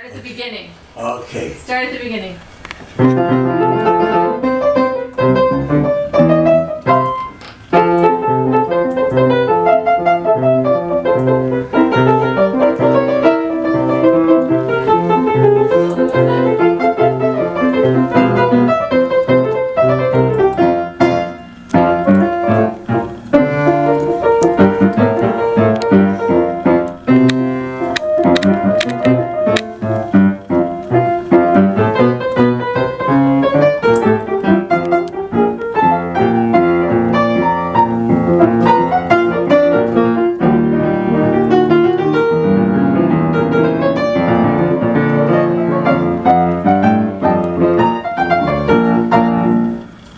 Start at the beginning. Okay. Start at the beginning.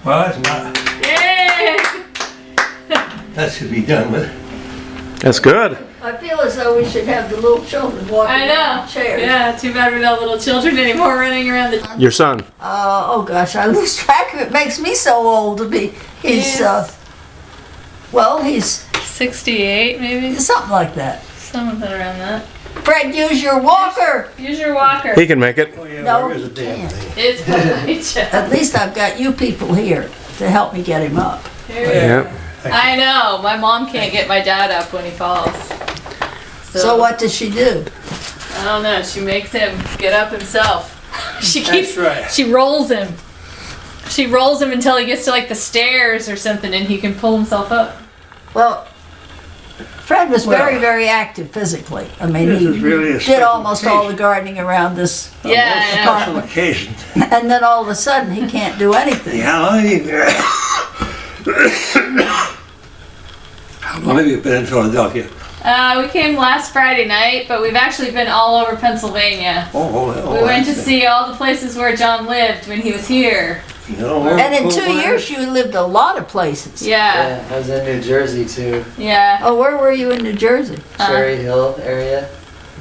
Well, it's not. Yay! That should be done with. That's good. I feel as though we should have the little children walking I around know. in chairs. Yeah, too bad we're not little children anymore running around the. Your son. Oh gosh, I lose track of it. It makes me so old to be. He's he's 68 maybe? something like that. Something around that. Fred, use your walker. Use your walker. He can make it. Oh yeah, No, where is the damn can't. thing? It's behind At least I've got you people here to help me get him up. you. Yeah. I know. My mom can't get my dad up when he falls. So what does she do? I don't know. She makes him get up himself. She keeps. That's right. She rolls him. She rolls him until he gets to like the stairs or something, and he can pull himself up. Well, Fred was very, Well, very active physically. I mean, this he is really a did special almost all the occasion. gardening around this Yeah, I know. Special occasion. and then all of a sudden he can't do anything. How long have you been in Philadelphia? We came last Friday night, but we've actually been all over Pennsylvania. Oh, We went to I see. see all the places where John lived when he was here. No, And in 2 where- years you lived a lot of places. Yeah, Yeah, I was in New Jersey too. yeah. Oh, where were you in New Jersey? Cherry Hill area.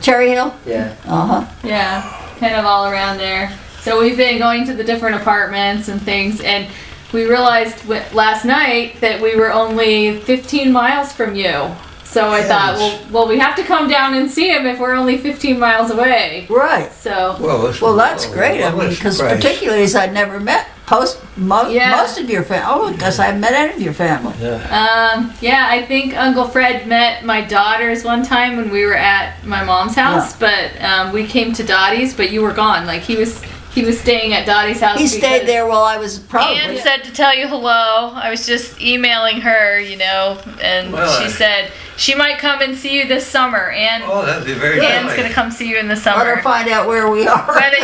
Cherry Hill? Yeah. Uh-huh. Yeah, kind of all around there. So we've been going to the different apartments and things, and we realized last night that we were only 15 miles from you. So I thought, well, we have to come down and see him if we're only 15 miles away. Right. So, Well, that's great. I mean, because particularly as I'd never met most of your family. Oh, because I haven't met any of your family. yeah, I think Uncle Fred met my daughters one time when we were at my mom's house, but we came to Dottie's, but you were gone. Like he was staying at Dottie's house. He stayed there while I was probably. Anne said to tell you hello. I was just emailing her, and Well, she said she might come and see you this summer. And Oh, that'd be very Anne's nice. gonna come see you in the Let summer. her find out where we are. Whether,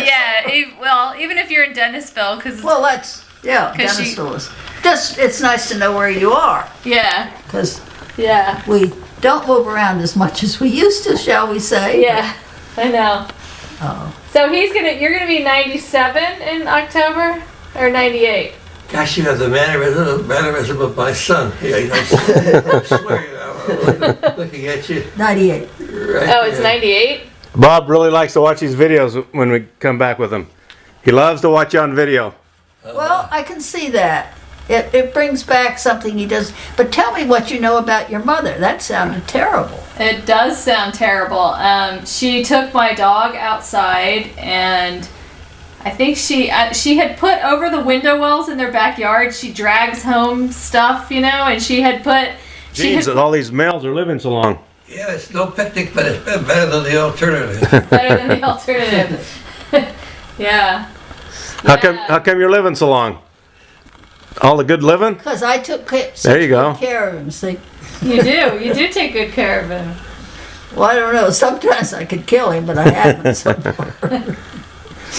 well, even if you're in Dennisville, because Well, that's Dennisville is. It's nice to know where you are yeah, because yeah, we don't move around as much as we used to, shall we say? yeah, I know. Oh. So you're gonna be 97 in October or 98. Gosh, you have the mannerism of my son. Yeah, I swear, looking at you. 98. Right Oh, it's there. 98. Bob really likes to watch these videos when we come back with him. He loves to watch you on video. Well, I can see that. It brings back something he does. But tell me what you know about your mother. That sounded terrible. It does sound terrible. She took my dog outside, and I think she had put over the window wells in their backyard. She drags home stuff, and she had put. Jeez, all these males are living so long. Yeah, it's no picnic, but it's been better than the alternative. Better than the alternative. Yeah. How come you're living so long? All the good living? Because I took There you go. good care of him, see. You do take good care of him. Well, I don't know. Sometimes I could kill him, but I haven't so far.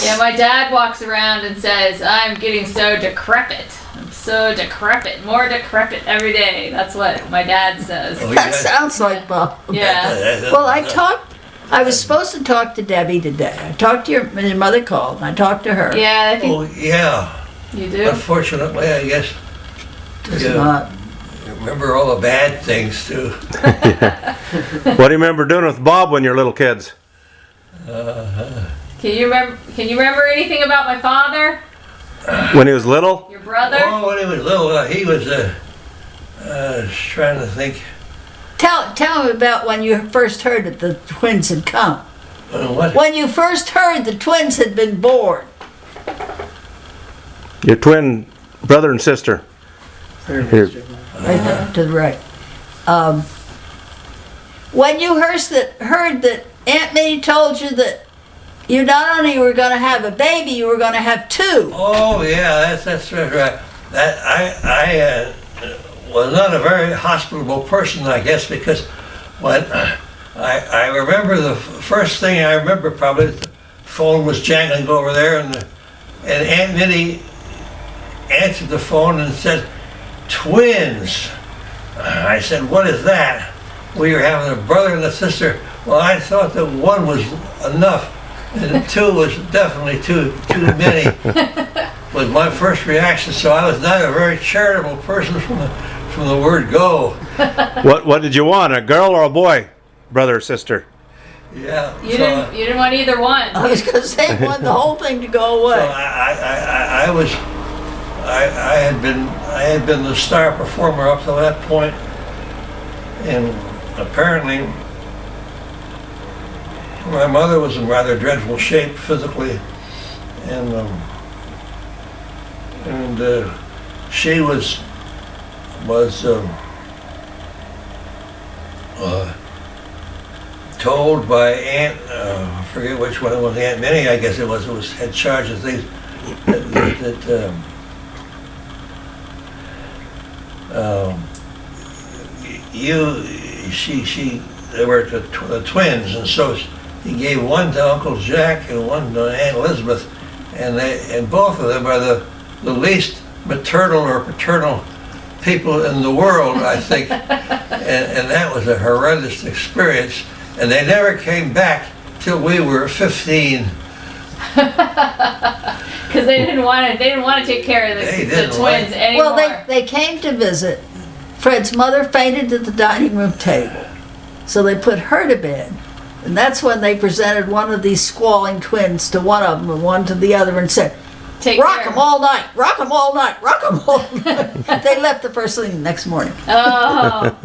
Yeah, my dad walks around and says, I'm getting so decrepit. I'm so decrepit. More decrepit every day. That's what my dad says. Oh, That sounds like Bob. Yeah. Well, I was supposed to talk to Debbie today. I talked to your mother called, and I talked to her. Yeah, I think Oh, yeah. you do. Unfortunately, I guess. It's Yeah. not. Remember all the bad things, too. What do you remember doing with Bob when you were little kids? Can you remember anything about my father? When he was little? Your brother? Oh, when he was little, he was trying to think. Tell me about when you first heard that the twins had come. What? When you first heard the twins had been born. Your twin brother and sister. Third Here. district. Right there to the right. When you heard that Aunt Minnie told you that you not only were going to have a baby, you were going to have two. Oh yeah, that's right. That I was not a very hospitable person, I guess, because when I remember the first thing I remember probably the phone was jangling over there, and Aunt Minnie answered the phone and said, "Twins." I said, "What is that?" We were having a brother and a sister. Well, I thought that one was enough, and two was definitely too many. Was my first reaction. So I was not a very charitable person from the word go. What did you want? A girl or a boy? Brother or sister? Yeah. You didn't want either one. I was going to say, you want the whole thing to go So away. I had been the star performer up to that point, and apparently my mother was in rather dreadful shape physically, and she was told by Aunt, I forget which one it was, Aunt Minnie, I guess it was had charge of things that they were the twins, and so he gave one to Uncle Jack and one to Aunt Elizabeth, and both of them are the least maternal or paternal people in the world, I think, and that was a horrendous experience, and they never came back till we were 15. Because they didn't want to take care of the twins anymore. Well, they came to visit. Fred's mother fainted at the dining room table, so they put her to bed. And that's when they presented one of these squalling twins to one of them and one to the other and said, rock them all night, rock them all night, rock them all night. They left the first thing the next morning. Oh,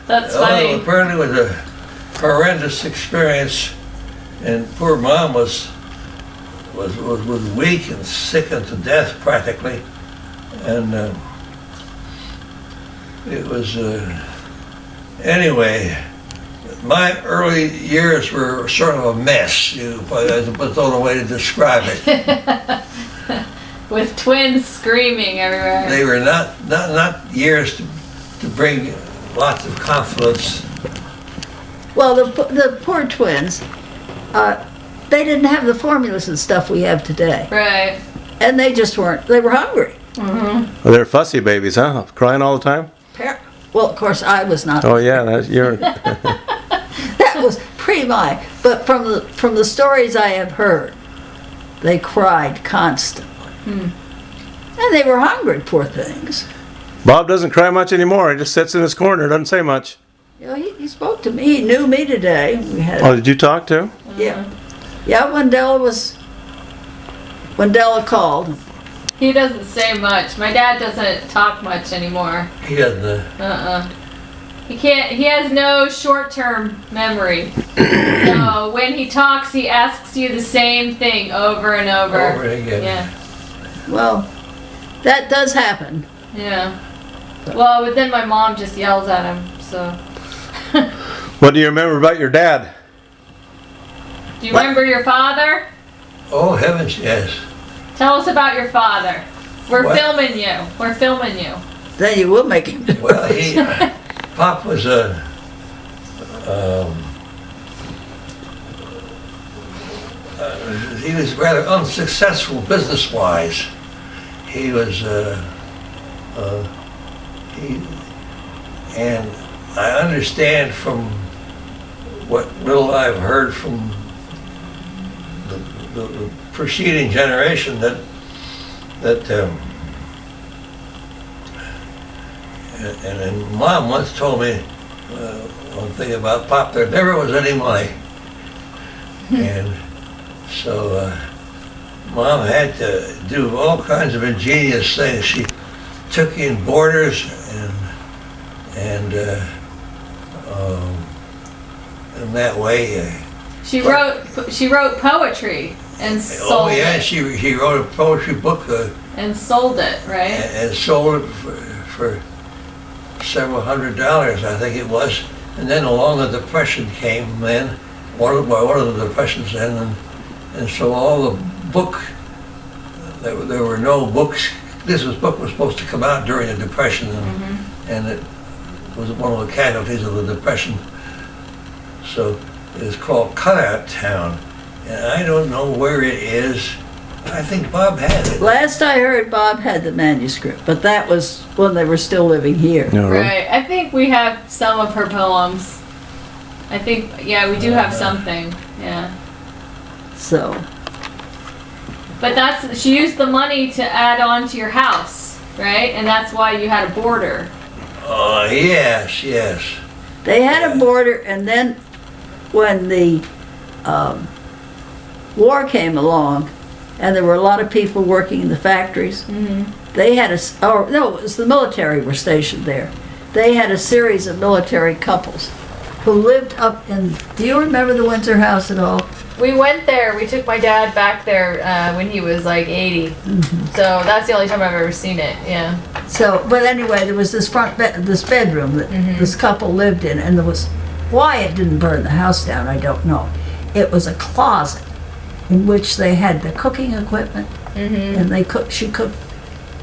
that's funny. Apparently it was a horrendous experience, and poor Mom was weak and sick and to death practically, and it was anyway. My early years were sort of a mess. That's the only way to describe it. With twins screaming everywhere. They were not years to bring lots of confidence. Well, the poor twins, they didn't have the formulas and stuff we have today. Right. And they just weren't, they were hungry. Mm-hmm. Well, they're fussy babies, huh? Crying all the time? Well, of course, I was not. Oh yeah, you're. That was pre-my. But from the stories I have heard, they cried constantly. And they were hungry, poor things. Bob doesn't cry much anymore. He just sits in his corner, doesn't say much. You know, he spoke to me. He knew me today. We had. Oh, did you talk to him? Yeah. When Della called. He doesn't say much. My dad doesn't talk much anymore. He doesn't. He can't. He has no short-term memory. So when he talks, he asks you the same thing over and over. Over again. Yeah. Well, that does happen. Yeah. Well, but then my mom just yells at him. So. What do you remember about your dad? Do you remember your father? Oh heavens, yes. Tell us about your father. We're What? filming you. We're filming you. Then you will make him do Well, it. Pop was he was rather unsuccessful business-wise. He was and I understand from what little I've heard from the preceding generation that and Mom once told me one thing about Pop. There never was any money, and so Mom had to do all kinds of ingenious things. She took in boarders and in that way She wrote poetry and sold Oh yeah, it. she wrote a poetry book And sold it, right? and sold it for several $100s, I think it was. And then along the Depression came then, one of the Depressions then, and so all the book, there were no books. This book was supposed to come out during the Depression, and it was one of the casualties of the Depression. So it is called Cutout Town, and I don't know where it is. I think Bob had it. Last I heard, Bob had the manuscript, but that was when they were still living here. No, really? Right. I think we have some of her poems. I think, yeah, we do have something. Yeah. So, But she used the money to add on to your house, right? And that's why you had a border. Oh, yes, yes. they had a border, and then when the war came along, and there were a lot of people working in the factories, they had it was the military were stationed there. They had a series of military couples who lived up in, do you remember the Windsor House at all? We went there. We took my dad back there when he was like 80. So that's the only time I've ever seen it. Yeah. So, but anyway, there was this this bedroom that this couple lived in, and there was, why it didn't burn the house down, I don't know. It was a closet in which they had the cooking equipment, and she cooked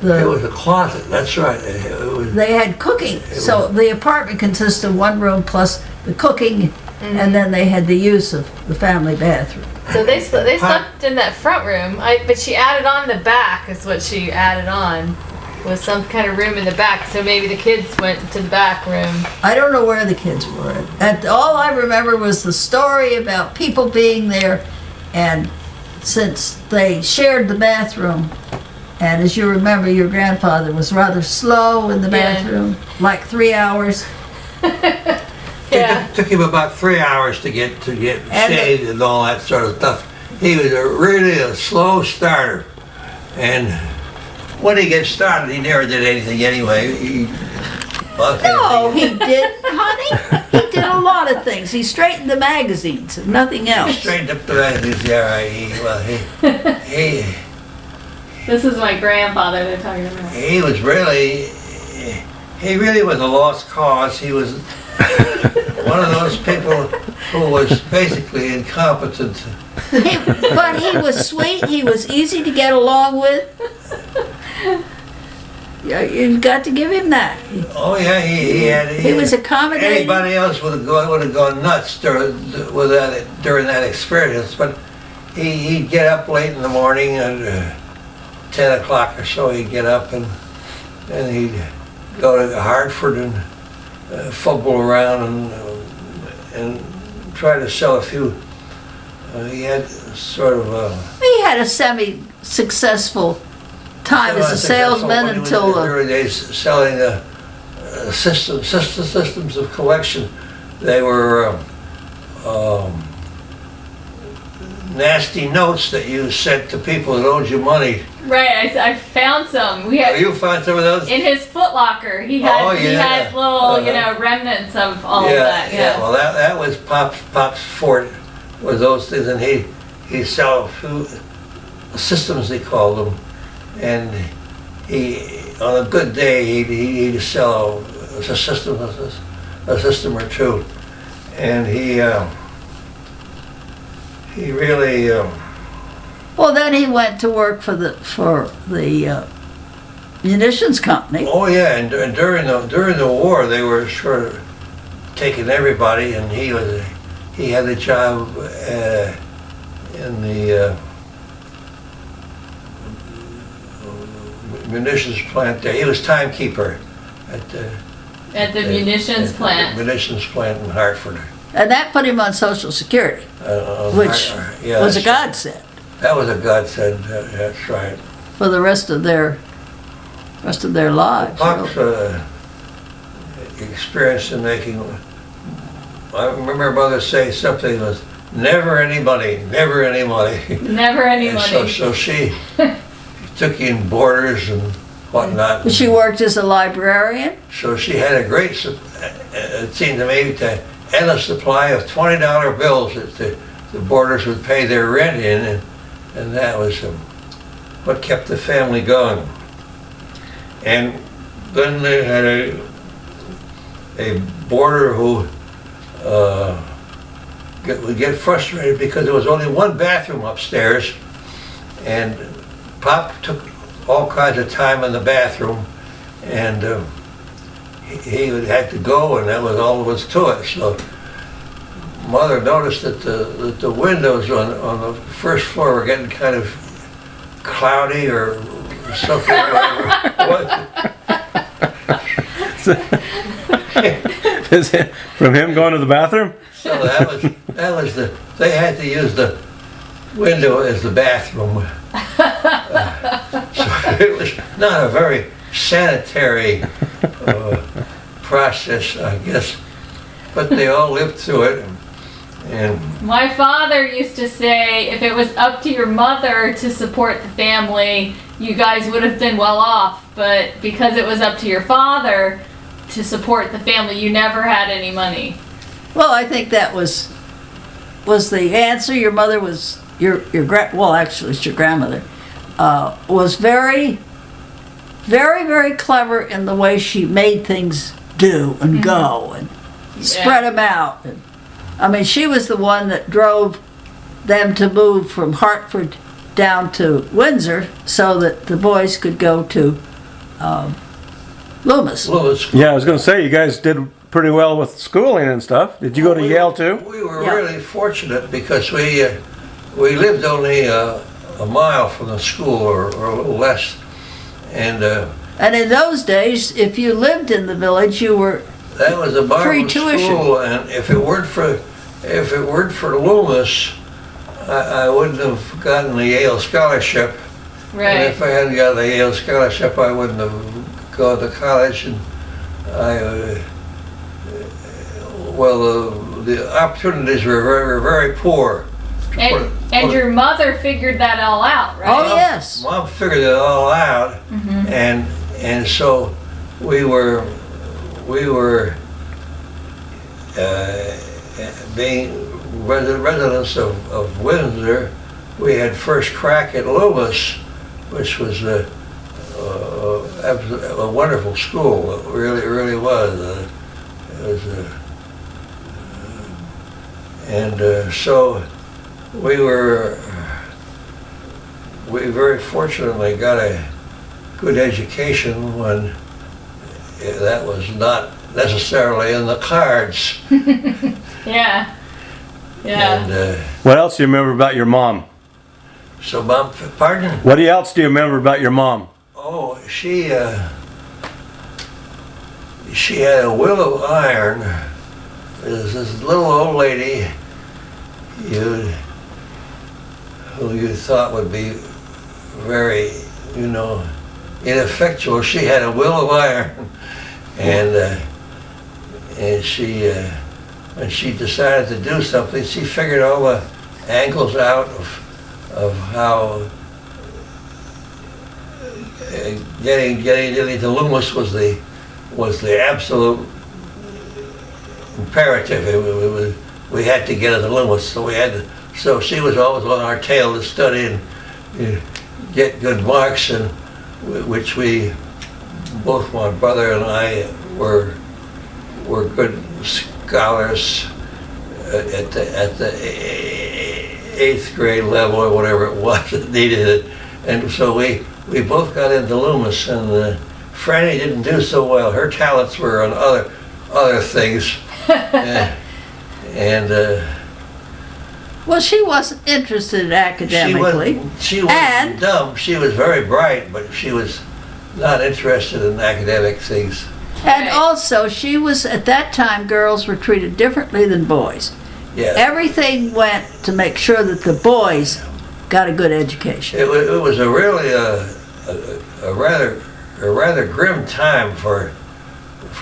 It was a closet, that's right. It was, they had cooking. So the apartment consisted of one room plus the cooking, and then they had the use of the family bathroom. So they slept in that front room. But she added on the back is what she added on, was some kind of room in the back. So maybe the kids went to the back room. I don't know where the kids were. All I remember was the story about people being there, and since they shared the bathroom, and as you remember, your grandfather was rather slow in the bathroom, like 3 hours. It took him about 3 hours to get shaved and all that sort of stuff. He was really a slow starter, and when he gets started, he never did anything anyway. No, he did, honey. He did a lot of things. He straightened the magazines and nothing He else. straightened up the magazines, yeah, right. He This is my grandfather they're talking about. he really was a lost cause. He was one of those people who was basically incompetent. But he was sweet. He was easy to get along with. Yeah, you've got to give him that. Oh yeah, He was accommodating. Anybody else would have gone nuts during that experience, but he'd get up late in the morning at 10 o'clock or so. He'd get up and he'd go to Hartford and fumble around and try to sell a few. He had sort of He had a semi-successful time as a salesman until in the early days selling systems of collection. They were nasty notes that you sent to people that owed you money. Right, I found some. You found some of those? In his Foot Locker. He had little, remnants of all of that. Yeah. Well, that was Pop's fort, was those things, and he'd sell systems, they called them, and he, on a good day, he'd sell a system or two, and he really. Well, then he went to work for the munitions company. Oh yeah, and during the war, they were sort of taking everybody, and he had a job in the munitions plant there. He was timekeeper at the munitions plant. The munitions plant in Hartford. And that put him on Social Security, which was a godsend. That was a godsend. That's right. For the rest of their lives. Pop's experience in making. I remember Mother say something was never any money, never any money. Never any And money. So she took in boarders and whatnot. She worked as a librarian. So she had a great, it seemed to me, endless supply of $20 bills to the boarders would pay their rent in, and that was what kept the family going. And then they had a boarder who would get frustrated because there was only one bathroom upstairs, and Pop took all kinds of time in the bathroom, and he would have to go, and that was all there was to it. So Mother noticed that the windows on the first floor were getting kind of cloudy or something. Is it from him going to the bathroom? So that was they had to use the window as the bathroom. So it was not a very sanitary process, I guess, but they all lived through it. And My father used to say if it was up to your mother to support the family, you guys would have been well off. But because it was up to your father to support the family, you never had any money. Well, I think that was the answer. Your mother was well, actually, it's your grandmother. Was very, very, very clever in the way she made things do and go and spread them out. And, I mean, she was the one that drove them to move from Hartford down to Windsor so that the boys could go to Loomis. Yeah, I was going to say, you guys did pretty well with schooling and stuff. Did you go to Yale too? We were really fortunate because we lived only a mile from the school or a little less, and in those days, if you lived in the village, you were that was a free Bible tuition. school. And if it weren't for Loomis, I wouldn't have gotten the Yale scholarship. And Right. if I hadn't got the Yale scholarship, I wouldn't have gone to college. And the opportunities were very, very poor. And your mother figured that all out, right? Oh, yes. Mom figured it all out, and so we were being residents of Windsor. We had first crack at Loomis, which was a wonderful school. It really was. It was so we very fortunately got a good education when that was not necessarily in the cards. Yeah. Yeah. And What else do you remember about your mom? so, Mom, pardon? What else do you remember about your mom? Oh, she had a will of iron. There's this little old lady who you thought would be very, ineffectual. She had a will of iron, and she, when she decided to do something, she figured all the angles out of how getting to Loomis was the absolute imperative. We had to get to Loomis, so she was always on our tail to study and get good marks, and which we both, my brother and I, were good scholars at the 8th grade level or whatever it was that needed it, and so we both got into Loomis, and Franny didn't do so well. Her talents were on other things, Well, she wasn't interested academically. She wasn't dumb. She was very bright, but she was not interested in academic things. And also, she was, at that time, girls were treated differently than boys. Yeah. Everything went to make sure that the boys got a good education. It was a really a rather grim time for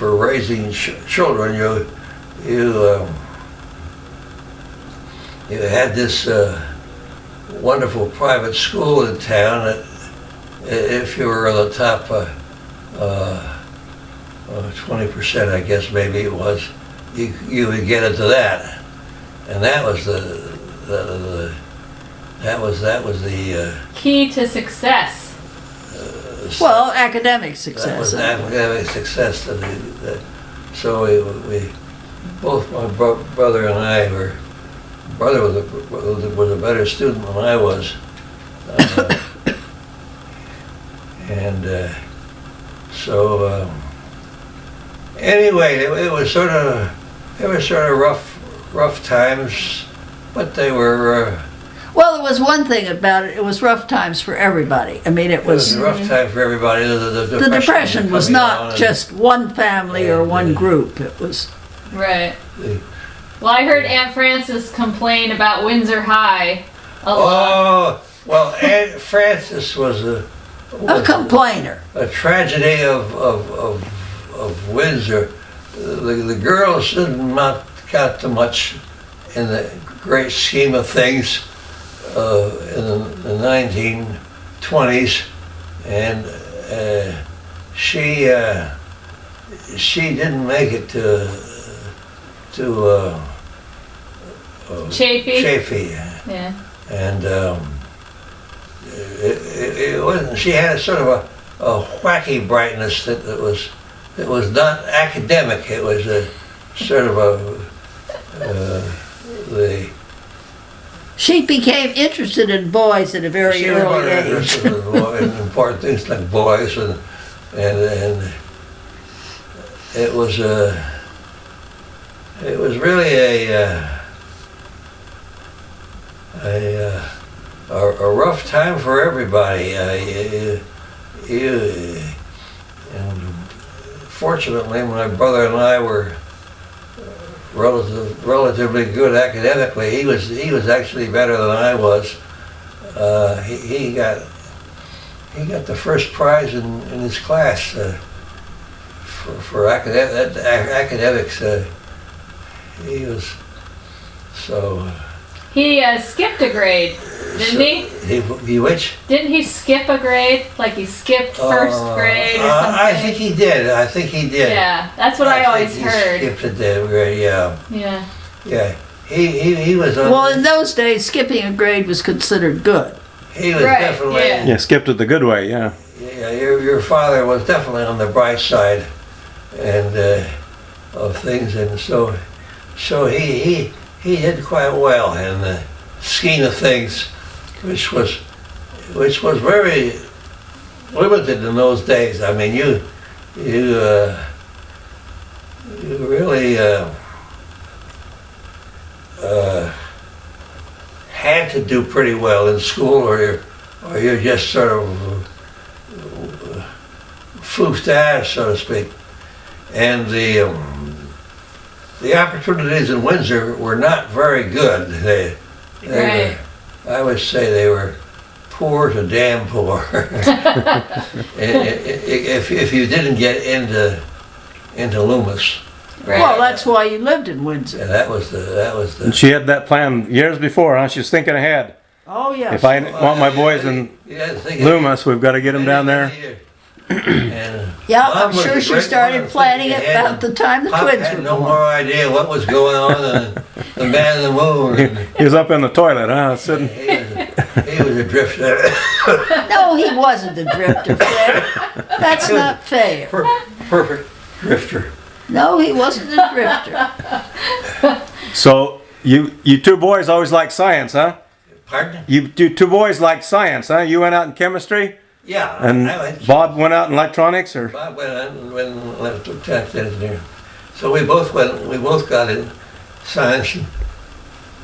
raising children. You had this wonderful private school in town that if you were on the top 20%, I guess maybe it was, you would get into that, and that was the that was the Key to success. Well, academic that success. was academic success. So we both my brother and I were. Brother was a better student than I was, and so anyway, it was sort of rough times, but they were. Well, there was one thing about it. It was rough times for everybody. I mean, It was a rough time for everybody. the depression was not just one family or one group. It was Right. Well, I heard Aunt Frances complain about Windsor High a lot. Oh well, Aunt Frances was a complainer. a tragedy of Windsor. The girls didn't count to much in the great scheme of things in the 1920s, and she didn't make it to Chafee. Yeah. and it wasn't. She had sort of a wacky brightness that was not academic. It was a sort of She became interested in boys at a very she was early more age. interested in important things like boys and it was really a rough time for everybody. And fortunately, my brother and I were relatively good academically. He was actually better than I was. He got the first prize in his class for academics. He was so. He skipped a grade, didn't he? He which? Didn't he skip a grade? Like he skipped first grade or something? I think he did. Yeah, that's what I always heard. He skipped a grade, yeah. Yeah. Yeah. He was on. Well, in those days, skipping a grade was considered good. He was Right, definitely. yeah. Yeah, skipped it the good way, yeah. Yeah, your father was definitely on the bright side, and of things, and so he did quite well in the scheme of things, which was very limited in those days. I mean, you really had to do pretty well in school, or you're just sort of foofed ass, so to speak. And the opportunities in Windsor were not very good. They Right. were, I would say they were poor to damn poor. if you didn't get into Loomis. Right. Well, that's why you lived in Windsor. Yeah, that was the. And she had that plan years before, huh? She was thinking ahead. Oh, yeah. If I want my boys in Loomis, we've got to get them down there. And Yeah, Mom I'm was sure a she great started one, planning it thinking ahead, about the time the Pop twins had were no born. more idea what was going on than the man in the moon. And He was up in the toilet, huh? Sitting. he was a drifter. No, he wasn't a drifter, Fred. That's not fair. Perfect drifter. No, he wasn't a drifter. So you two boys always like science, huh? Pardon? You two boys like science, huh? You went out in chemistry, Yeah. and I went. Bob went out in electronics, or Bob went out and went to tax engineer. So we both got in science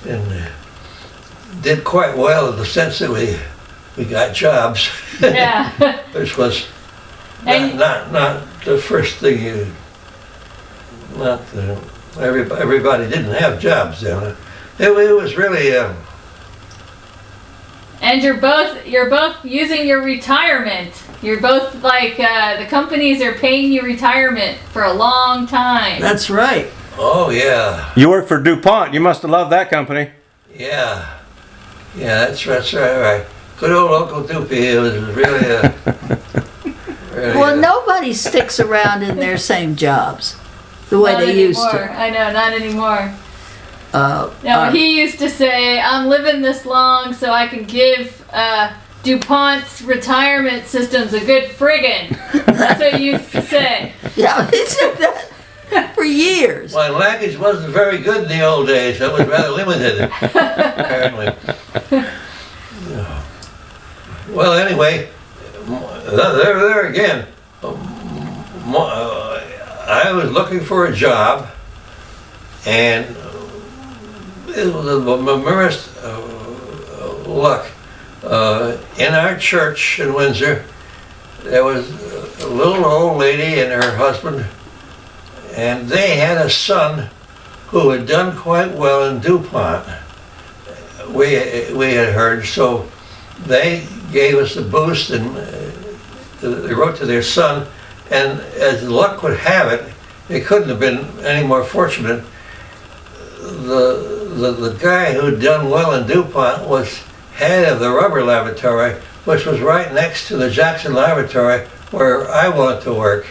and did quite well in the sense that we got jobs, Yeah. which was And- not the first thing you. Everybody didn't have jobs then. It was really. And you're both using your retirement. You're both like the companies are paying you retirement for a long time. That's right. Oh yeah. you work for DuPont. You must have loved that company. Yeah, that's right. Good old Uncle Doopy. It was really really, Well, nobody sticks around in their same jobs the way Not they used anymore. to. I know, not anymore. No, he used to say, I'm living this long so I can give DuPont's retirement systems a good friggin'. That's what he used to say. Yeah, he said that for years. My language wasn't very good in the old days. It was rather limited, apparently. Well, anyway, there again. I was looking for a job, and it was the merest luck. In our church in Windsor, there was a little old lady and her husband, and they had a son who had done quite well in DuPont. We had heard, so they gave us a boost, and they wrote to their son, and as luck would have it, they couldn't have been any more fortunate. The guy who'd done well in DuPont was head of the rubber laboratory, which was right next to the Jackson laboratory where I wanted to work.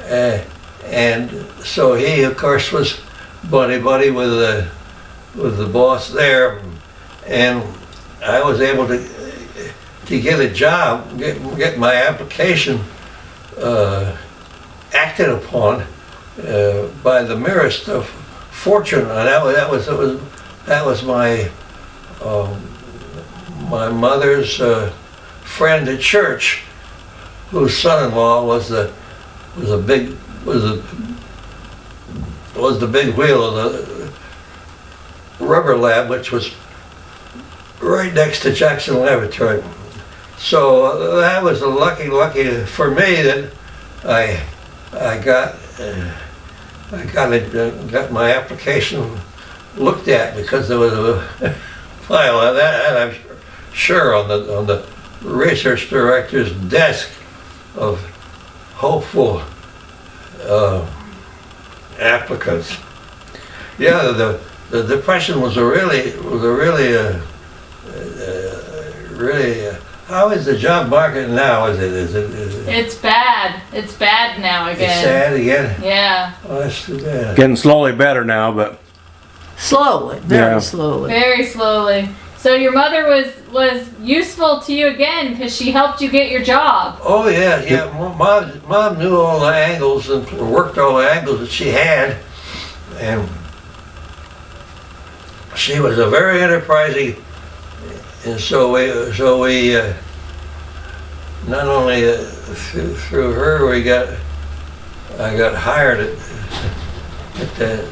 And so he, of course, was buddy with the boss there, and I was able to get a job, get my application acted upon by the merest of fortune. And that was my my mother's friend at church, whose son-in-law was the big wheel of the rubber lab, which was right next to Jackson Laboratory. So that was a lucky for me that I got my application looked at, because there was a file of that, I'm sure on the research director's desk of hopeful applicants. Yeah, the depression was a really how is the job market now? Is it? It's bad. It's bad now again. It's sad again? Yeah. Oh, that's too bad. Getting slowly better now, but Slowly, very Yeah. slowly. Very slowly. So your mother was useful to you again because she helped you get your job. Oh yeah. Mom knew all the angles and worked all the angles that she had, and she was a very enterprising. And so we not only through her I got hired at that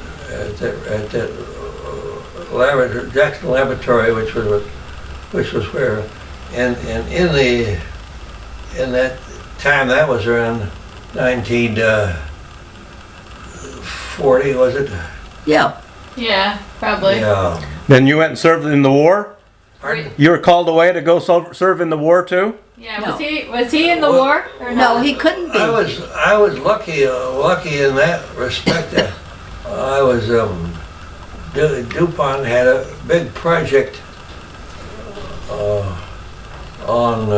laboratory, Jackson Laboratory, which was where, and in that time, that was around 1940, was it? Yeah. Yeah, probably. Yeah. then you went and served in the war? Pardon? You were called away to go serve in the war too? Yeah, No. was he in the Well, war or No, not? he couldn't be. I was lucky in that respect. I was DuPont had a big project on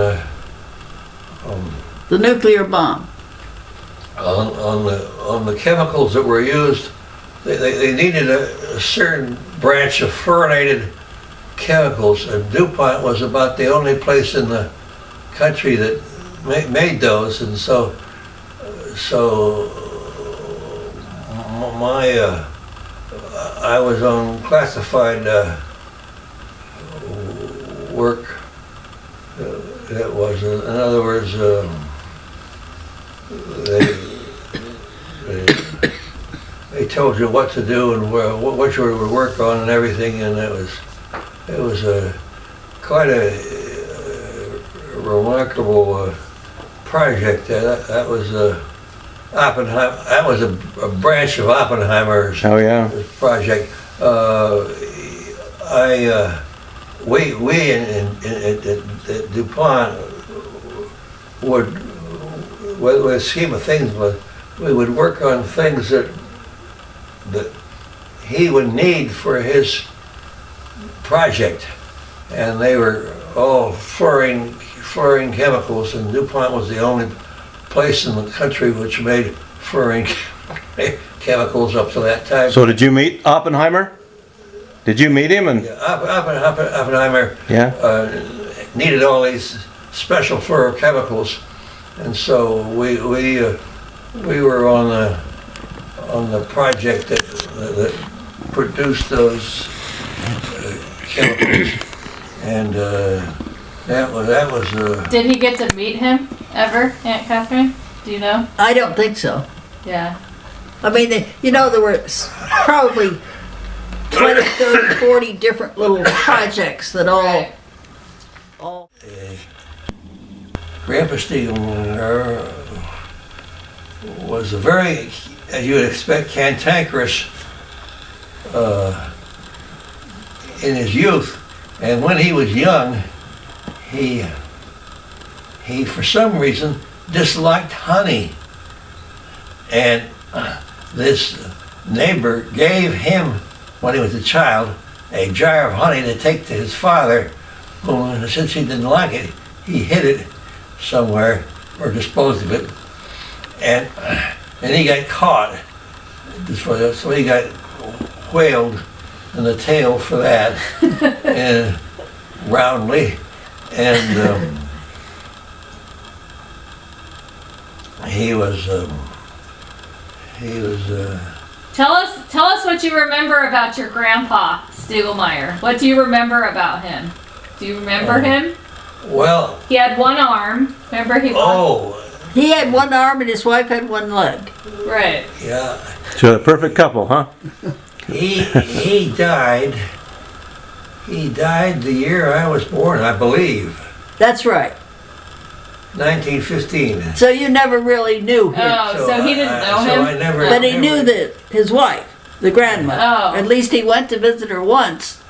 The nuclear bomb. on the chemicals that were used. They needed a certain branch of fluorinated chemicals, and DuPont was about the only place in the country that made those, and so I was on classified work. That was, in other words, they told you what to do and what you would work on and everything, and it was quite a remarkable project. That was Oppenheimer. That was a branch of Oppenheimer's Oh yeah. project. We at DuPont would, with the scheme of things, we would work on things that he would need for his project, and they were all fluorine chemicals, and DuPont was the only place in the country which made fluorine chemicals up to that time. So did you meet Oppenheimer? Did you meet him? And Yeah, Oppenheimer yeah, needed all these special fluorochemicals, and so we were on the project that produced those chemicals, and that was Did he get to meet him ever, Aunt Catherine? Do you know? I don't think so. Yeah. I mean, there were probably 20, 30, 40 different little projects that Right. all Grandpa Stilmar was a very, as you would expect, cantankerous in his youth, and when he was young, he for some reason disliked honey, and this neighbor gave him, when he was a child, a jar of honey to take to his father, who, since he didn't like it, he hid it somewhere or disposed of it, and he got caught. So he got whaled in the tail for that, and roundly, and he was. Tell us what you remember about your grandpa, Stilmar. What do you remember about him? Do you remember him? Well, He had one arm. Remember he lost? he had one arm and his wife had one leg. Right. yeah, so a perfect couple, huh? he died. He died the year I was born, I believe, That's right. 1915. So you never really knew him. Oh, so he didn't know So I him? never. But he knew that his wife, the grandmother. Oh. At least he went to visit her once.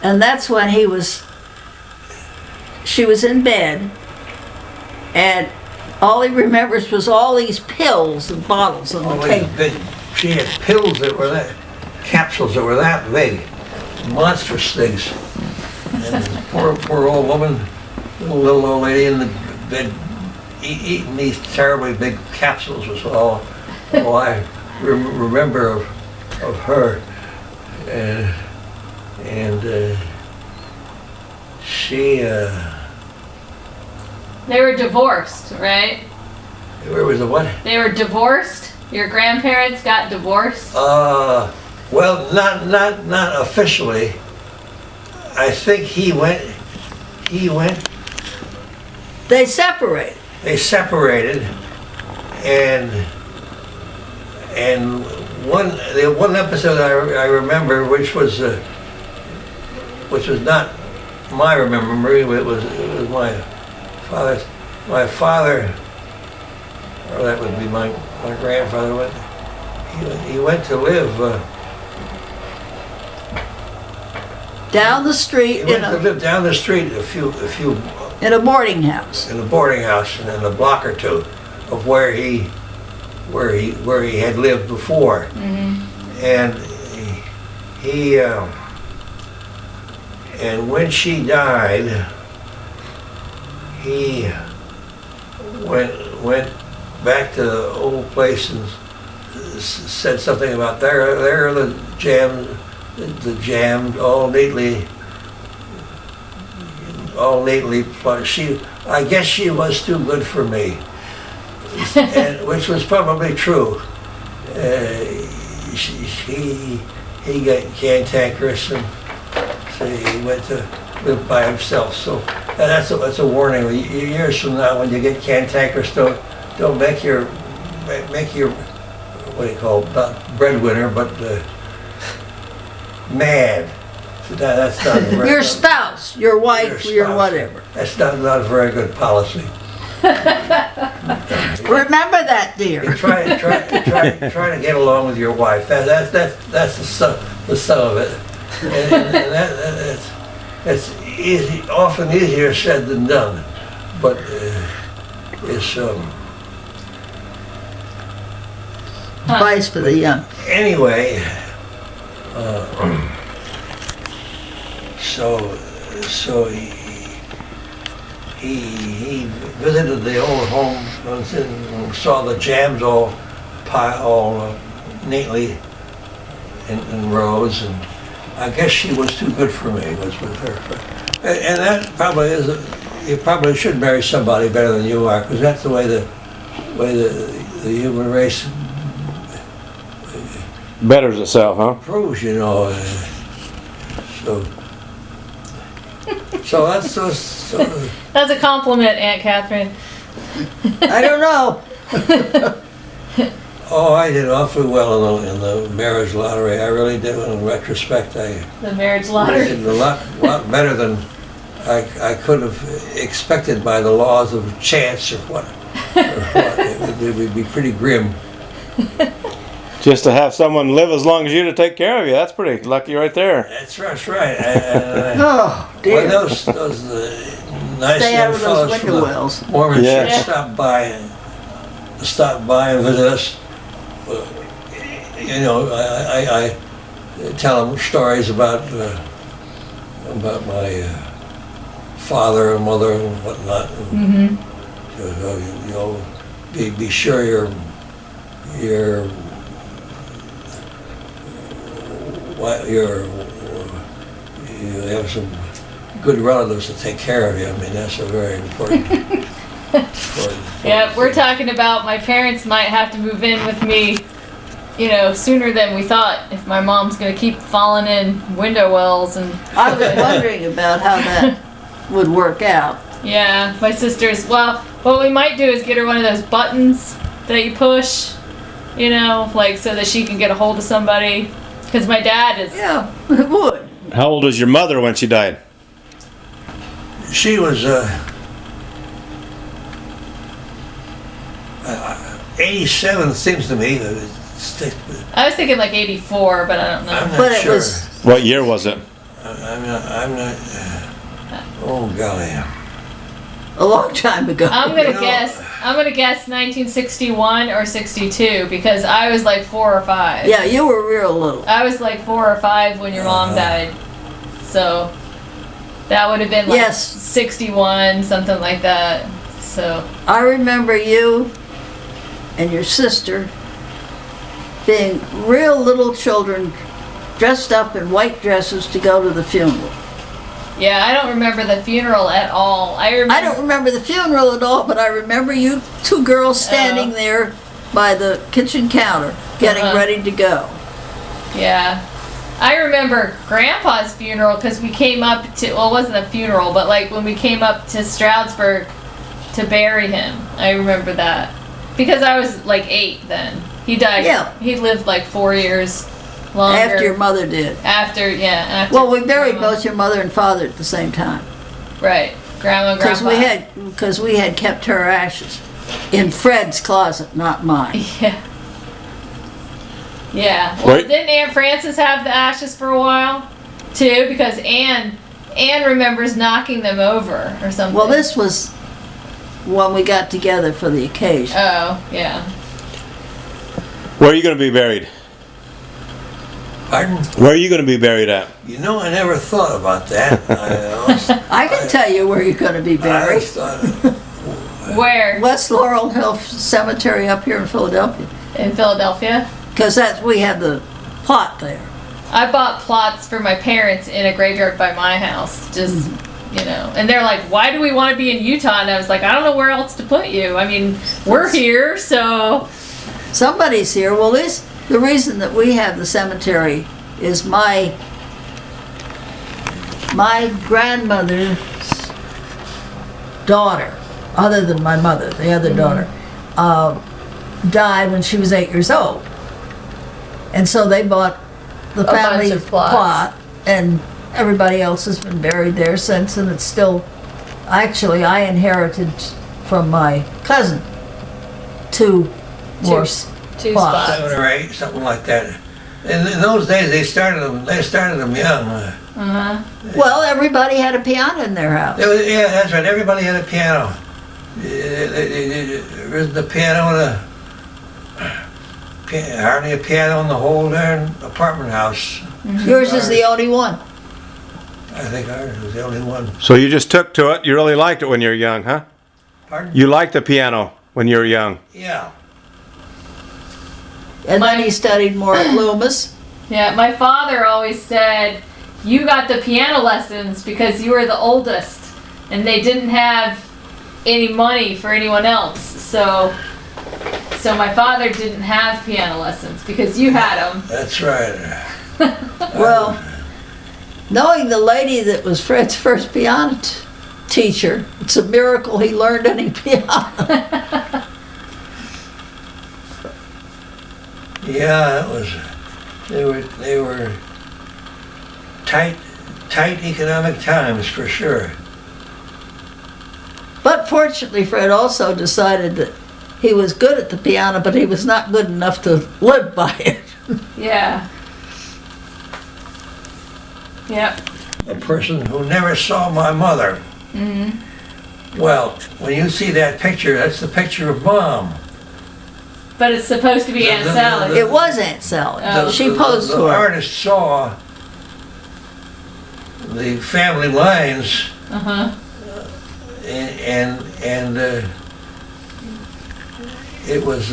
And that's when she was in bed, and all he remembers was all these pills and bottles on the All these table. big, she had pills that were capsules that were that big, monstrous things. And this poor old woman, little old lady in the bed, eating these terribly big capsules was all I remember of her. And she, They were divorced, right? where was the what? They were divorced? Your grandparents got divorced? Well, not officially. I think he went, They separated. they separated, and the one episode I remember, which was not my memory, it was my father's. My father, or that would be my grandfather, he went to live. Down the street He went to live down the street a few in a boarding house. in a boarding house, and in a block or two of where he had lived before. And he and when she died, he went back to the old place and said something about there are the jams all neatly plugged. I guess she was too good for me, and which was probably true. He got cantankerous, and so he went to live by himself. So that's a warning. Years from now, when you get cantankerous, don't make your what do you call it, not breadwinner, but mad. So that's not very, Your spouse, your wife, your spouse. whatever. That's not a very good policy. Remember that, dear. Try to get along with your wife. That's the sum of it. And that's easy, often easier said than done. But it's Advice for the young. anyway. So he visited the old home and saw the jams all neatly in rows, and I guess she was too good for me, was with her. And that probably is, you probably should marry somebody better than you are, because that's the way the human race Betters itself, huh? proves, you know. So that's just, That's a compliment, Aunt Catherine. I don't know. oh, I did awfully well in the marriage lottery. I really did. In retrospect, I The marriage I lottery. did a lot better than I could have expected by the laws of chance or what. It would be pretty grim. Just to have someone live as long as you to take care of you, that's pretty lucky right there. That's right. Oh, When dear. those nice Stay out young of those fellows from window the wells. Mormon Yeah. church stop by and visit us. You know, I tell them stories about my father and mother and whatnot. And, you know, be sure you have some good relatives to take care of you. I mean, that's a very important. Yeah, we're talking about my parents might have to move in with me, you know, sooner than we thought if my mom's gonna keep falling in window wells and I was wondering about how that would work out. yeah, my sister's, well, what we might do is get her one of those buttons that you push, you know, like so that she can get a hold of somebody. Because my dad is, Yeah, it would. How old was your mother when she died? She was 87, seems to me. I was thinking like 84, but I don't know. I'm not But it sure. was, What year was it? I'm not. Oh golly. a long time ago. I'm You gonna know- guess 1961 or 62 because I was like 4 or 5. Yeah, you were real little. I was like 4 or 5 when your mom died. So that would have been like Yes. 61, something like that. So I remember you and your sister being real little children dressed up in white dresses to go to the funeral. yeah, I don't remember the funeral at all. I remember I don't remember the funeral at all, but I remember you two girls standing there by the kitchen counter getting Uh-huh. ready to go. Yeah. I remember Grandpa's funeral because we came up to, well, it wasn't a funeral, but like when we came up to Stroudsburg to bury him. I remember that. Because I was like 8 then. He died. Yeah. He lived like 4 years longer. After your mother did. After, yeah. After Well, we buried Grandma. both your mother and father at the same time. Right. Grandma, Because Grandpa. we had kept her ashes in Fred's closet, not mine. Yeah. Yeah. Well, Wait. didn't Aunt Frances have the ashes for a while? Too? Because Anne remembers knocking them over or something. Well, this was when we got together for the occasion. Oh, yeah. Where are you going to be buried? Pardon? Where are you going to be buried at? You know, I never thought about that. I can tell you where you're going to be I buried. always thought, Where? West Laurel Hill Cemetery up here in Philadelphia. In Philadelphia? Because we have the plot there. I bought plots for my parents in a graveyard by my house. Just, you know. And they're like, why do we want to be in Utah? And I was like, I don't know where else to put you. I mean, we're here, so. Somebody's here. Well, the reason that we have the cemetery is my grandmother's daughter, other than my mother, the other daughter, died when she was 8 years old. And so they bought the bunch family of plots. plot, and everybody else has been buried there since, and it's still, actually, I inherited from my cousin two more Two plots. spots. 7 or 8, something like that. And in those days, they started them young. Well, everybody had a piano in their house. Yeah, that's right. Everybody had a piano. There isn't a piano in hardly a piano in the whole darn apartment house. Yours is the only one. I think ours was the only one. So you just took to it. You really liked it when you were young, huh? Pardon? You liked the piano when you were young. Yeah. And then he studied more at Loomis. Yeah, my father always said you got the piano lessons because you were the oldest, and they didn't have any money for anyone else. So my father didn't have piano lessons because you had them. That's right. Well, knowing the lady that was Fred's first piano teacher, it's a miracle he learned any piano. Yeah, it was. They were tight economic times for sure. But fortunately, Fred also decided that he was good at the piano, but he was not good enough to live by it. Yeah. Yep. A person who never saw my mother. Well, when you see that picture, that's the picture of Mom. But it's supposed to be Aunt Sally. It was Aunt Sally. Oh. She posed The for her. artist saw the family lines, Uh-huh. and it was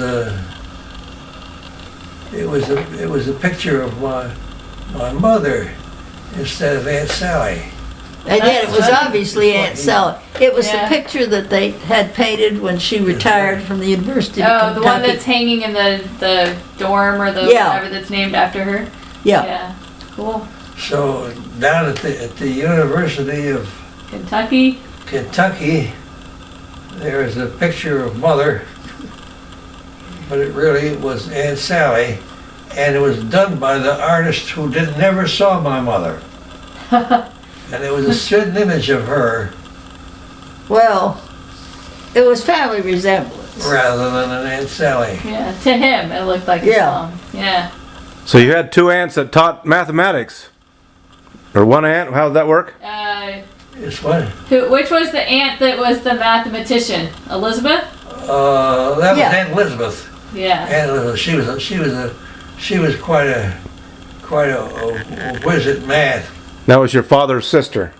a picture of my mother instead of Aunt Sally. And yet it was That's obviously Aunt Sally. It was Yeah. the picture that they had painted when she retired from the University of Oh, Kentucky. the one that's hanging in the dorm or the Yeah. whatever that's named after her? Yeah. Yeah. Cool. So down at the University of Kentucky? Kentucky, there is a picture of Mother, but it really was Aunt Sally, and it was done by the artist who never saw my mother. And it was a certain image of her Well, it was family resemblance. rather than an Aunt Sally. Yeah. To him, it looked like his Yeah. mom. Yeah. So you had two aunts that taught mathematics, or one aunt? How did that work? It's what? Which was the aunt that was the mathematician? Elizabeth? That was Yeah. Aunt Elizabeth. Yeah. Aunt Elizabeth. She was quite a whiz at math. That was your father's sister.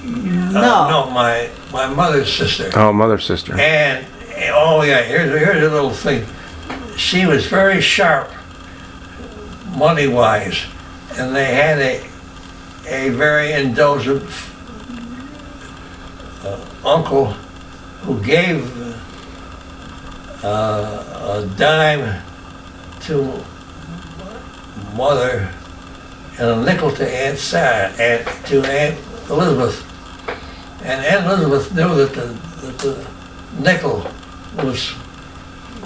No. No, my mother's sister. Oh, mother's sister. And oh yeah, here's a little thing. She was very sharp, money wise, and they had a very indulgent uncle who gave a dime to Mother and a nickel to Aunt Elizabeth. And Aunt Elizabeth knew that the nickel was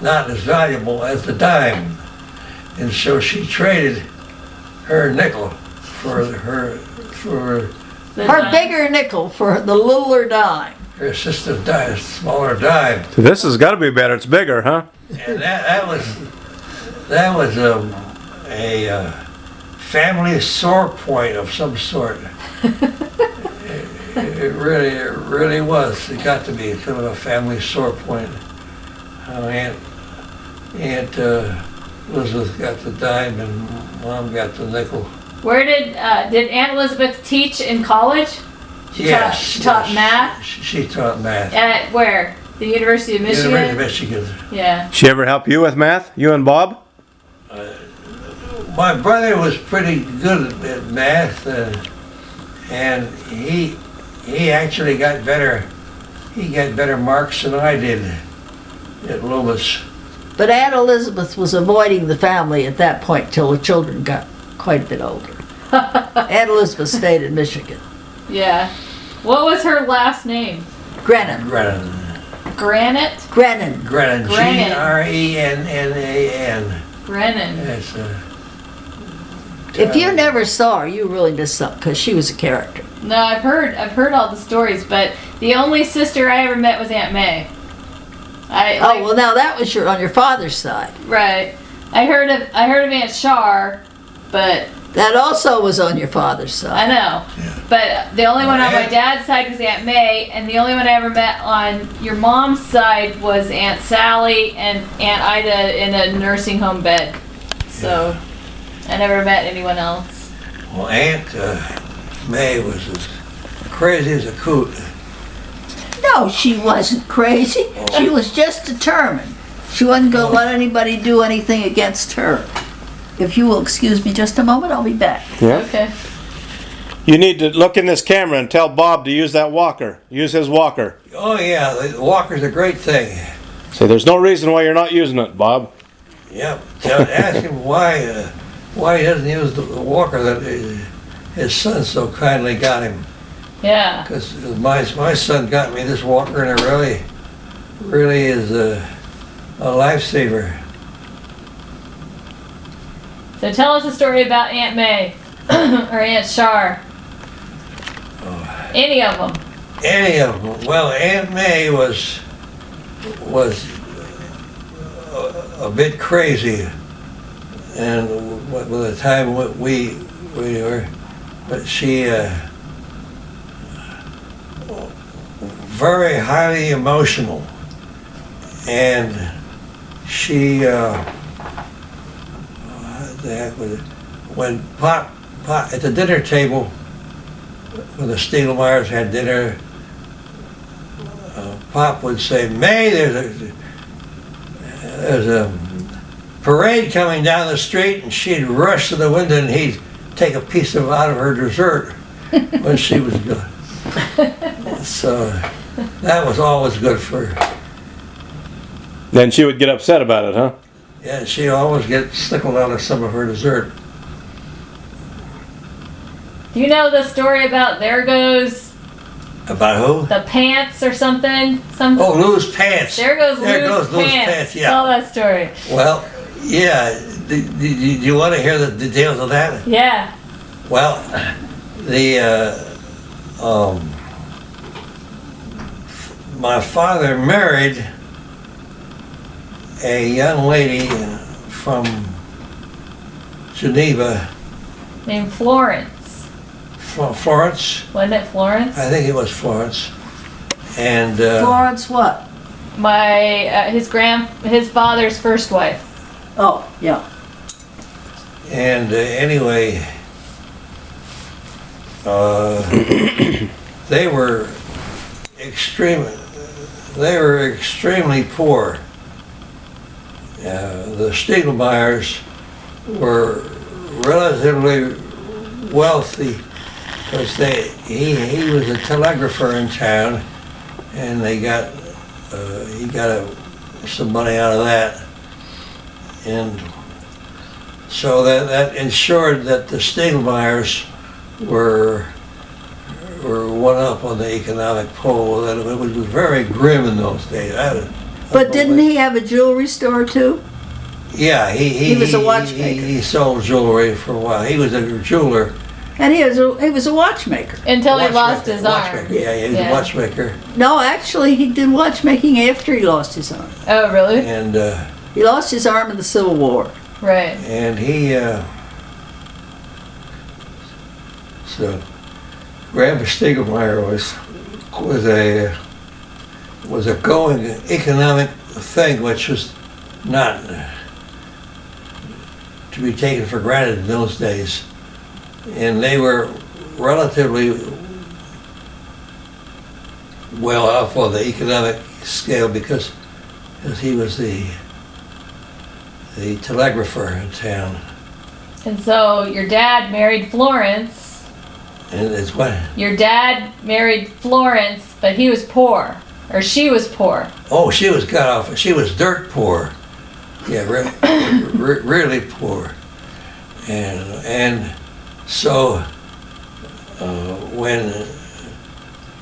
not as valuable as the dime, and so she traded her nickel for her Her bigger nickel for the littler dime. sister's dime, smaller dime. So this has got to be better. It's bigger, huh? And that was a family sore point of some sort. It really was. It got to be kind of a family sore point. Aunt Elizabeth got the dime and Mom got the nickel. Where did Aunt Elizabeth teach in college? She taught math? She taught math. At where? The University of Michigan? University of Michigan. Yeah. She ever help you with math? You and Bob? My brother was pretty good at math, and he actually got better. He got better marks than I did at Loomis. But Aunt Elizabeth was avoiding the family at that point till the children got quite a bit older. Aunt Elizabeth stayed in Michigan. Yeah. What was her last name? Grennan. Grennan. Granite? Grennan. Grennan. Grennan. Grennan. Grennan. That's If you never saw her, you really missed something because she was a character. No, I've heard all the stories, but the only sister I ever met was Aunt May. Oh well, now that was on your father's side. Right. I heard of Aunt Char, but That also was on your father's side. I know. Yeah. But the only one on my Aunt- dad's side was Aunt May, and the only one I ever met on your mom's side was Aunt Sally and Aunt Ida in a nursing home bed. So I never met anyone else. Well, Aunt May was as crazy as a coot. No, she wasn't crazy. She was just determined. She wasn't going to let anybody do anything against her. If you will excuse me just a moment, I'll be back. Yeah. Okay. You need to look in this camera and tell Bob to use that walker. Use his walker. Oh yeah, the walker's a great thing. Say, there's no reason why you're not using it, Bob. Yep. Ask him why he doesn't use the walker that his son so kindly got him. Yeah. Because my son got me this walker, and it really is a lifesaver. So tell us a story about Aunt May or Aunt Char. Any of them. Any of them. Well, Aunt May was a bit crazy, and by the time we were, but she very highly emotional, and she what the heck was it? When Pop at the dinner table, when the Stilmars had dinner, Pop would say, "May, there's a parade coming down the street," and she'd rush to the window and he'd take a piece out of her dessert when she was gone. So that was always good for her. Then she would get upset about it, huh? Yeah, she'd always get snickled out of some of her dessert. Do you know the story about there goes About who? the pants or something? Oh, Lou's pants. There goes Lou's Lou's pants. yeah. Tell that story. Well, yeah. Do you want to hear the details of that? Yeah. Well, my father married a young lady from Geneva, Named Florence. Florence. Wasn't it Florence? I think it was Florence. And Florence what? His father's first wife. Oh, yeah. and anyway, they were extremely poor. The Stilmars were relatively wealthy because he was a telegrapher in town, and he got some money out of that, and so that ensured that the Stilmars were one up on the economic pole. That it was very grim in those days. But didn't he have a jewelry store too? Yeah, he was a watchmaker. He sold jewelry for a while. He was a jeweler. And he was a watchmaker. Until he lost his arm. Watchmaker. Yeah, he was a watchmaker. No, actually, he did watchmaking after he lost his arm. Oh, really? And He lost his arm in the Civil War. Right. and he so Grandpa Stilmar was a going economic thing, which was not to be taken for granted in those days. And they were relatively well off on the economic scale because he was the telegrapher in town. And so your dad married Florence. And it's what? Your dad married Florence, but he was poor. Or she was poor. Oh, she was cut off. She was dirt poor. Yeah, really poor. And so when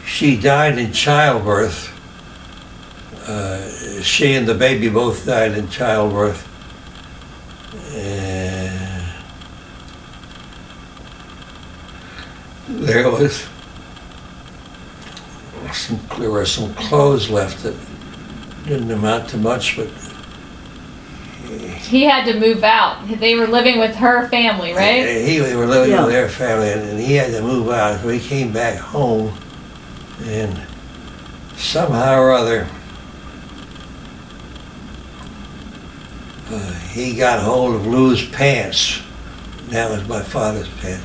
she died in childbirth, she and the baby both died in childbirth. There were some clothes left that didn't amount to much, but He had to move out. They were living with her family, right? they were living with their family, and he had to move out. So he came back home, and somehow or other, he got hold of Lou's pants. That was my father's pants,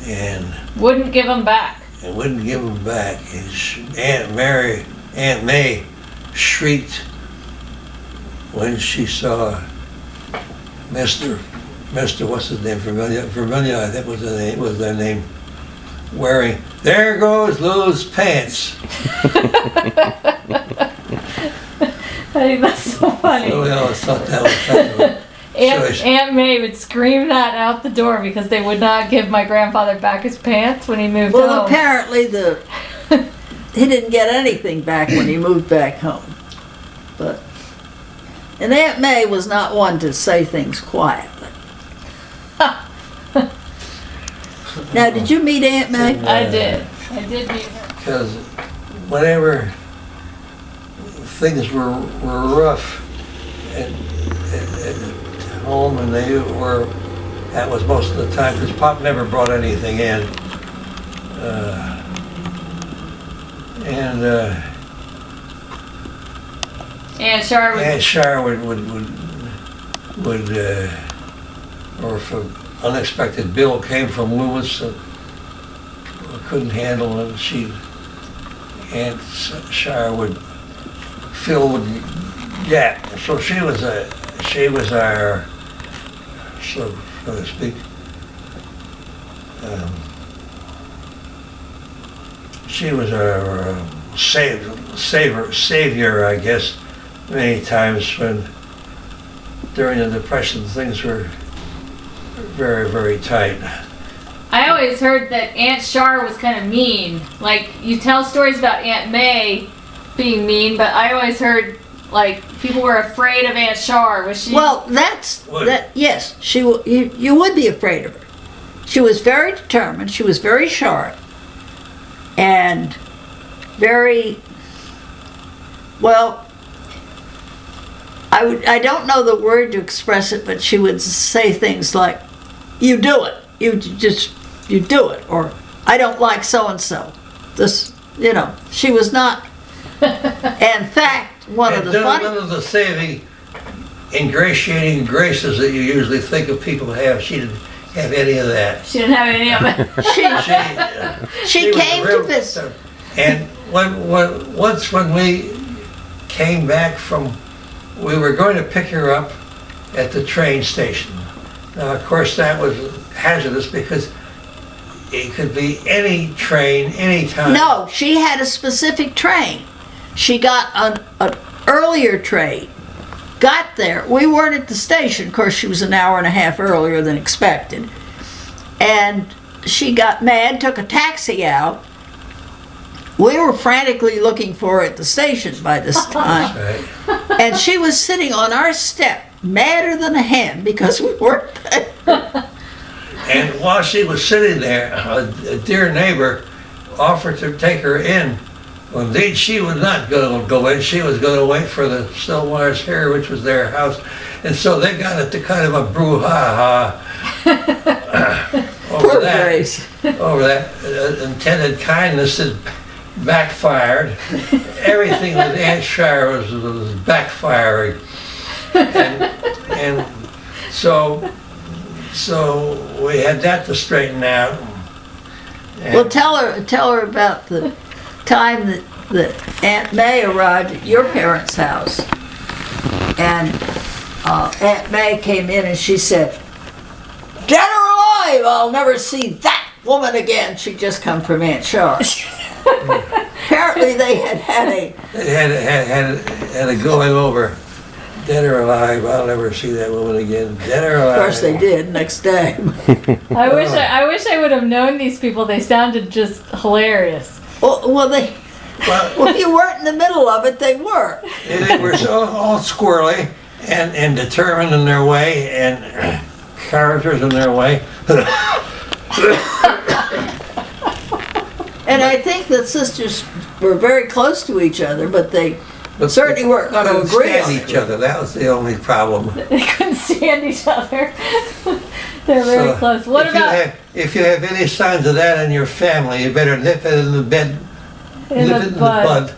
and Wouldn't give them back. wouldn't give them back. His Aunt May shrieked when she saw Mr. what's his name? Vermillion, I think was their name. wearing "There Goes Lou's Pants." I think that's so funny. So we always thought that was kind of a choice. Aunt May would scream that out the door because they would not give my grandfather back his pants when he moved Well, home. apparently he didn't get anything back when he moved back home. And Aunt May was not one to say things quietly. Now, did you meet Aunt May? I did meet her. Because whenever things were rough at home, and that was most of the time, because Pop never brought anything in. Aunt Char would. Aunt Shar would or if an unexpected bill came from Lewis that we couldn't handle it, Aunt Shar would fill the gap. So she was our, so to speak, she was our savior, I guess, many times when during the Depression things were very, very tight. I always heard that Aunt Char was kind of mean. Like, you tell stories about Aunt May being mean, but I always heard, like, people were afraid of Aunt Char. Was she? Well, yes, you would be afraid of her. She was very determined, she was very sharp, and very, well, I don't know the word to express it, but she would say things like, "You do it, you do it," or "I don't like so-and-so." This, she was not, in fact, one of the saving, ingratiating graces that you usually think of people have, she didn't have any of that. She didn't have any of it. She came to visit. And once when we came back we were going to pick her up at the train station. Now, of course, that was hazardous because it could be any train, any time. No, she had a specific train. She got an earlier train. Got there. We weren't at the station. Of course, she was an hour and a half earlier than expected. And she got mad, took a taxi out. We were frantically looking for her at the station by this time. Right. And she was sitting on our step, madder than a hen because we weren't there. And while she was sitting there, a dear neighbor offered to take her in. Well, indeed, she was not going to go in. She was going to wait for the Stilmars here, which was their house. And so they got into kind of a brouhaha over that intended kindness that backfired. Everything with Aunt Shire was backfiring. And so we had that to straighten out. And Well, tell her about the time that Aunt May arrived at your parents' house. And Aunt May came in and she said, "Dead or alive, I'll never see that woman again." She'd just come from Aunt Char. Apparently they had a going over. Dead or alive, I'll never see that woman again. Dead or alive. Of course they did next day. I wish I would have known these people. They sounded just hilarious. Well, if you weren't in the middle of it, they were. They were so all squirrely and determined in their way and characters in their way. And I think the sisters were very close to each other, but they certainly weren't going to agree on each other. That was the only problem. They couldn't stand each other. They're very close. If you have any signs of that in your family, you better nip it in the bud.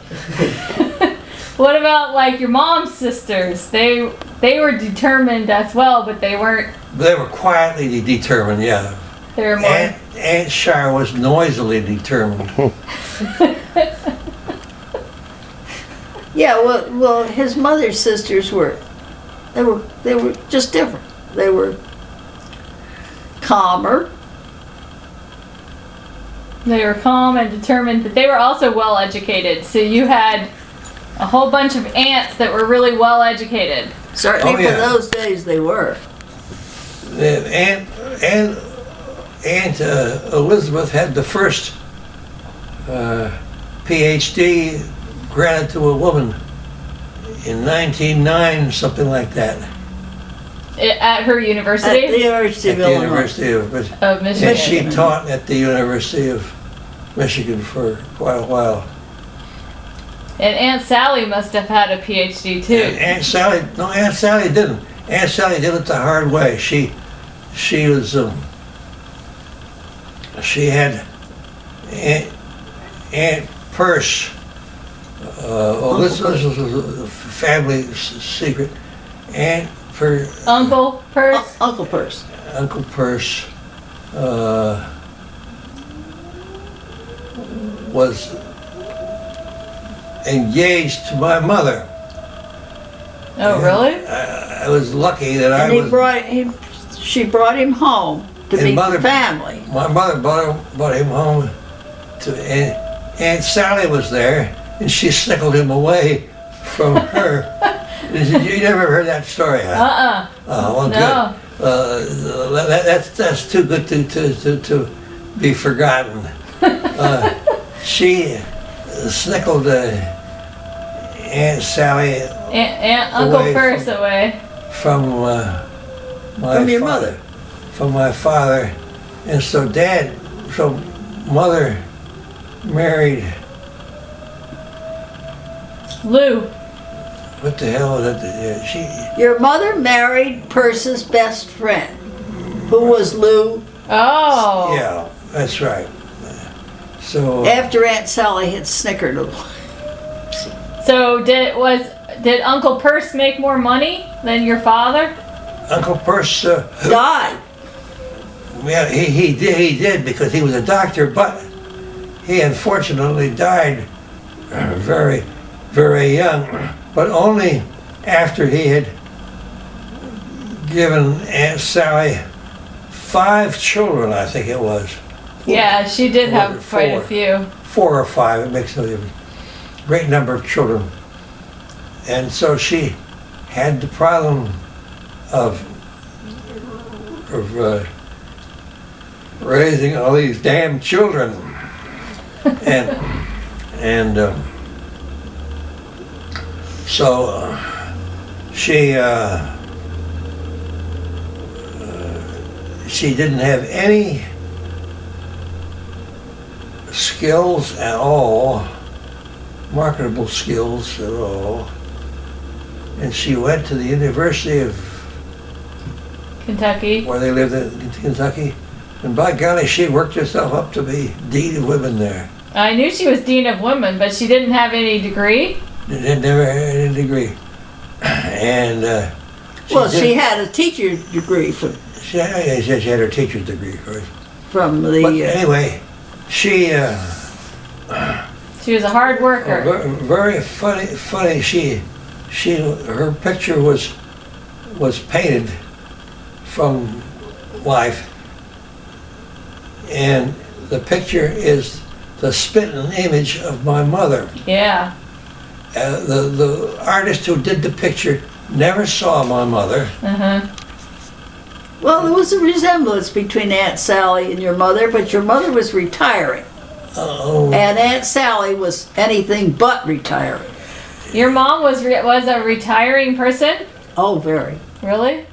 What about like your mom's sisters? They were determined as well, but they weren't. They were quietly determined, yeah. They were more. Aunt Shire was noisily determined. Yeah, well, his mother's sisters were just different. They were calmer, They were calm and determined, but they were also well educated. So you had a whole bunch of aunts that were really well educated. Certainly Oh, yeah. for those days they were. Aunt Elizabeth had the first PhD granted to a woman in 1909, something like that. At her At university the University At of the Illinois. University of of Michigan. And she taught at the University of Michigan for quite a while. And Aunt Sally must have had a PhD too. And Aunt Sally didn't. Aunt Sally did it the hard way. She was she had Aunt Purse. This was a family secret. Uncle Purse. Uncle Purse. Uncle Purse was engaged to my mother. Oh, really? I was lucky that I And was. she brought him home to And meet mother- the family. My mother brought him home and Aunt Sally was there, and she snickled him away from her. You never heard that story, huh? Oh, well, No. good. That's too good to be forgotten. She snickled Aunt Sally Uncle Away Purse away. from From your mother. from my father, and so mother married. Lou. What the hell was it? She. Your mother married Purse's best friend, who was Lou, Oh. Yeah, that's right. So after Aunt Sally had snickered a little. So did Uncle Purse make more money than your father? Uncle Purse, Died. yeah, he did because he was a doctor, but he unfortunately died very, very young, but only after he had given Aunt Sally 5 children, I think it was. Yeah, she did have quite a Four. few. 4 or 5, it makes no difference. Great number of children. And so she had the problem of raising all these damn children. and so she didn't have any skills at all, marketable skills at all, and she went to the University of Kentucky. where they lived in Kentucky, and by golly, she worked herself up to be dean of women there. I knew she was dean of women, but she didn't have any degree. They never had any degree, and She had a teacher's degree she had her teacher's degree, of course. from But the. anyway, she. She was a hard worker. Very funny. Her picture was painted from life, and the picture is the spitting image of my mother. Yeah. The artist who did the picture never saw my mother. Well, there was a resemblance between Aunt Sally and your mother, but your mother was retiring, Oh, and Aunt Sally was anything but retiring. Your mom was a retiring person? Oh, very. Really?